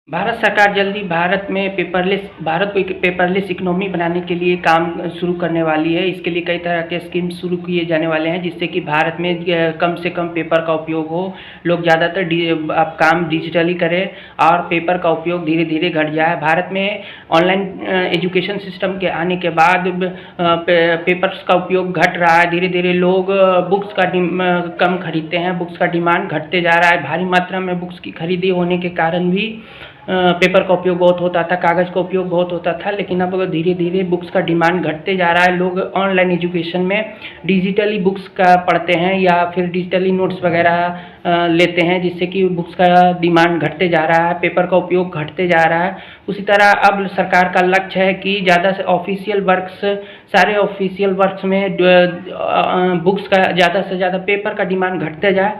भारत सरकार जल्दी भारत को एक पेपरलेस इकोनॉमी बनाने के लिए काम शुरू करने वाली है। इसके लिए कई तरह के स्कीम शुरू किए जाने वाले हैं, जिससे कि भारत में कम से कम पेपर का उपयोग हो। लोग ज़्यादातर अब काम डिजिटली करें और पेपर का उपयोग धीरे धीरे घट जाए। भारत में ऑनलाइन एजुकेशन सिस्टम के आने के बाद पेपर्स का उपयोग घट रहा है। धीरे धीरे लोग बुक्स का कम खरीदते हैं, बुक्स का डिमांड घटते जा रहा है। भारी मात्रा में बुक्स की खरीदी होने के कारण भी पेपर का उपयोग बहुत होता था, कागज़ का उपयोग बहुत होता था, लेकिन अब धीरे धीरे बुक्स का डिमांड घटते जा रहा है। लोग ऑनलाइन एजुकेशन में डिजिटली बुक्स का पढ़ते हैं या फिर डिजिटली नोट्स वगैरह लेते हैं, जिससे कि बुक्स का डिमांड घटते जा रहा है, पेपर का उपयोग घटते जा रहा है। उसी तरह अब सरकार का लक्ष्य है कि ज़्यादा से सारे ऑफिशियल वर्क्स में बुक्स का ज़्यादा से ज़्यादा पेपर का डिमांड घटते जाए।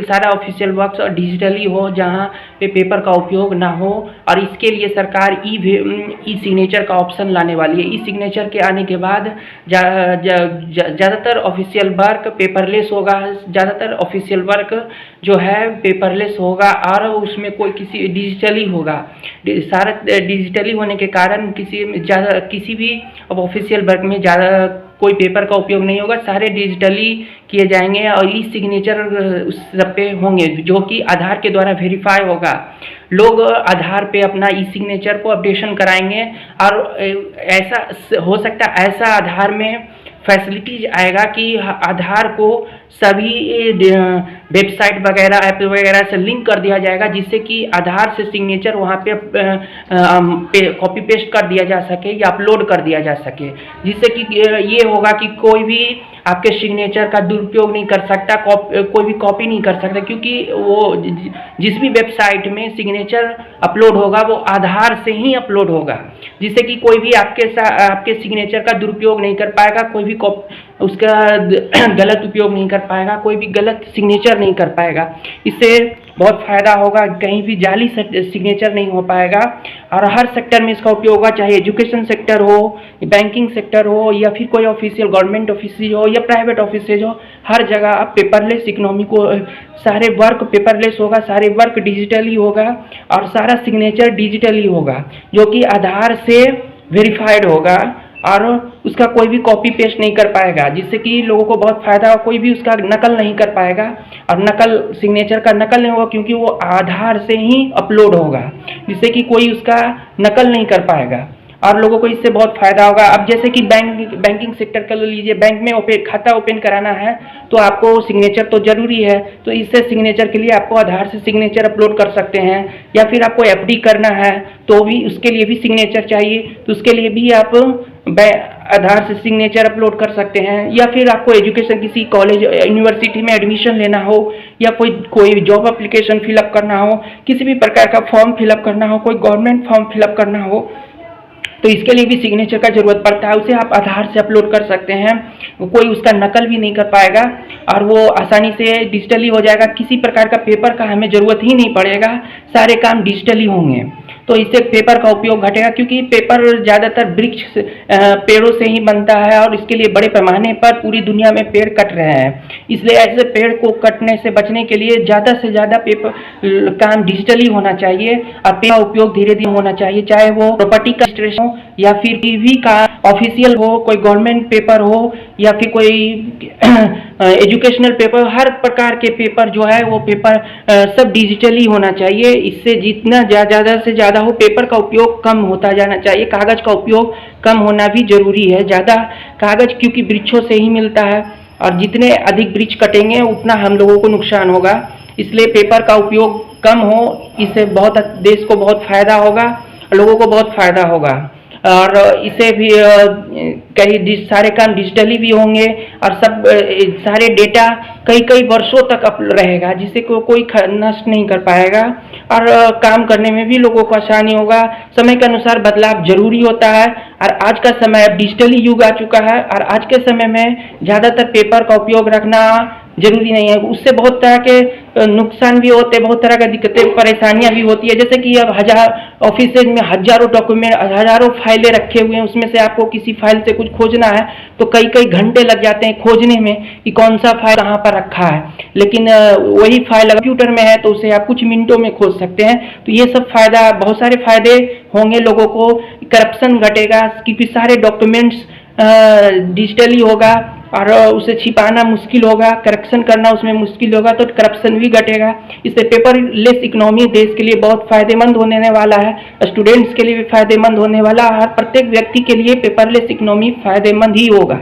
सारा ऑफिशियल वर्क्स डिजिटली हो, जहाँ पे पेपर का उपयोग ना हो। और इसके लिए सरकार ई सिग्नेचर का ऑप्शन लाने वाली है। ई सिग्नेचर के आने के बाद ज़्यादातर ऑफिशियल वर्क पेपरलेस होगा। ज़्यादातर ऑफिशियल वर्क जो है पेपरलेस होगा और उसमें कोई डिजिटली होगा। सारा डिजिटली होने के कारण किसी भी ऑफिशियल वर्क में ज़्यादा कोई पेपर का उपयोग नहीं होगा, सारे डिजिटली किए जाएंगे और ई सिग्नेचर उस सब पे होंगे, जो कि आधार के द्वारा वेरीफाई होगा। लोग आधार पे अपना ई सिग्नेचर को अपडेशन कराएंगे और ऐसा हो सकता है, ऐसा आधार में फैसिलिटीज आएगा कि आधार को सभी वेबसाइट वगैरह ऐप वगैरह से लिंक कर दिया जाएगा, जिससे कि आधार से सिग्नेचर वहाँ पे कॉपी पेस्ट कर दिया जा सके या अपलोड कर दिया जा सके, जिससे कि ये होगा कि कोई भी आपके सिग्नेचर का दुरुपयोग नहीं कर सकता, कोई भी कॉपी नहीं कर सकता, क्योंकि वो जिस भी वेबसाइट में सिग्नेचर अपलोड होगा वो आधार से ही अपलोड होगा, जिससे कि कोई भी आपके सिग्नेचर का दुरुपयोग नहीं कर पाएगा, कोई भी उसका गलत उपयोग नहीं कर पाएगा, कोई भी गलत सिग्नेचर नहीं कर पाएगा। इससे बहुत फ़ायदा होगा, कहीं भी जाली सिग्नेचर नहीं हो पाएगा और हर सेक्टर में इसका उपयोग होगा, चाहे एजुकेशन सेक्टर हो, बैंकिंग सेक्टर हो या फिर कोई ऑफिशियल गवर्नमेंट ऑफिस हो या प्राइवेट ऑफिस हो। हर जगह अब पेपरलेस इकोनॉमी को सारे वर्क पेपरलेस होगा, सारे वर्क डिजिटली होगा और सारा सिग्नेचर डिजिटली होगा, जो कि आधार से वेरीफाइड होगा और उसका कोई भी कॉपी पेस्ट नहीं कर पाएगा, जिससे कि लोगों को बहुत फ़ायदा हो। कोई भी उसका नकल नहीं कर पाएगा और सिग्नेचर का नकल नहीं होगा, क्योंकि वो आधार से ही अपलोड होगा, जिससे कि कोई उसका नकल नहीं कर पाएगा और लोगों को इससे बहुत फ़ायदा होगा। अब जैसे कि बैंकिंग सेक्टर कर लीजिए, बैंक में खाता ओपन कराना है तो आपको सिग्नेचर तो ज़रूरी है, तो इससे सिग्नेचर के लिए आपको आधार से सिग्नेचर अपलोड कर सकते हैं। या फिर आपको एफडी करना है तो भी उसके लिए भी सिग्नेचर चाहिए, तो उसके लिए भी आप आधार से सिग्नेचर अपलोड कर सकते हैं। या फिर आपको एजुकेशन किसी कॉलेज यूनिवर्सिटी में एडमिशन लेना हो या कोई जॉब एप्लीकेशन फिलअप करना हो, किसी भी प्रकार का फॉर्म फिलअप करना हो, कोई गवर्नमेंट फॉर्म फिलअप करना हो, तो इसके लिए भी सिग्नेचर का ज़रूरत पड़ता है। उसे आप आधार से अपलोड कर सकते हैं, कोई उसका नकल भी नहीं कर पाएगा और वो आसानी से डिजिटली हो जाएगा। किसी प्रकार का पेपर का हमें ज़रूरत ही नहीं पड़ेगा, सारे काम डिजिटली होंगे, तो इससे पेपर का उपयोग घटेगा, क्योंकि पेपर ज़्यादातर पेड़ों से ही बनता है और इसके लिए बड़े पैमाने पर पूरी दुनिया में पेड़ कट रहे हैं। इसलिए ऐसे पेड़ को कटने से बचने के लिए ज़्यादा से ज़्यादा पेपर काम डिजिटली होना चाहिए और पेपर का उपयोग धीरे धीरे होना चाहिए, चाहे वो प्रॉपर्टी का रजिस्ट्रेशन हो या फिर टीवी का ऑफिशियल हो, कोई गवर्नमेंट पेपर हो या फिर कोई एजुकेशनल पेपर। हर प्रकार के पेपर जो है वो पेपर सब डिजिटली होना चाहिए। इससे जितना ज़्यादा से ज़्यादा हो, पेपर का उपयोग कम होता जाना चाहिए, कागज़ का उपयोग कम होना भी ज़रूरी है। ज़्यादा कागज़ क्योंकि वृक्षों से ही मिलता है और जितने अधिक वृक्ष कटेंगे उतना हम लोगों को नुकसान होगा, इसलिए पेपर का उपयोग कम हो। इससे देश को बहुत फ़ायदा होगा, लोगों को बहुत फ़ायदा होगा और इसे भी सारे काम डिजिटली भी होंगे और सारे डेटा कई वर्षों तक रहेगा, जिससे कोई नष्ट नहीं कर पाएगा और काम करने में भी लोगों को आसानी होगा। समय के अनुसार बदलाव जरूरी होता है और आज का समय अब डिजिटली युग आ चुका है और आज के समय में ज़्यादातर पेपर का उपयोग रखना जरूरी नहीं है। उससे बहुत तरह के नुकसान भी होते हैं, बहुत तरह का दिक्कतें परेशानियां भी होती है। जैसे कि अब ऑफिस में हजारों डॉक्यूमेंट, हजारों फाइलें रखे हुए हैं, उसमें से आपको किसी फाइल से कुछ खोजना है तो कई कई घंटे लग जाते हैं खोजने में कि कौन सा फाइल कहाँ पर रखा है। लेकिन वही फाइल कंप्यूटर में है तो उसे आप कुछ मिनटों में खोज सकते हैं। तो ये सब फायदा, बहुत सारे फायदे होंगे लोगों को। करप्शन घटेगा क्योंकि सारे डॉक्यूमेंट्स डिजिटली होगा और उसे छिपाना मुश्किल होगा, करेक्शन करना उसमें मुश्किल होगा, तो करप्शन भी घटेगा। इससे पेपरलेस इकोनॉमी देश के लिए बहुत फायदेमंद होने वाला है, स्टूडेंट्स के लिए भी फायदेमंद होने वाला है, हर प्रत्येक व्यक्ति के लिए पेपरलेस इकोनॉमी फायदेमंद ही होगा।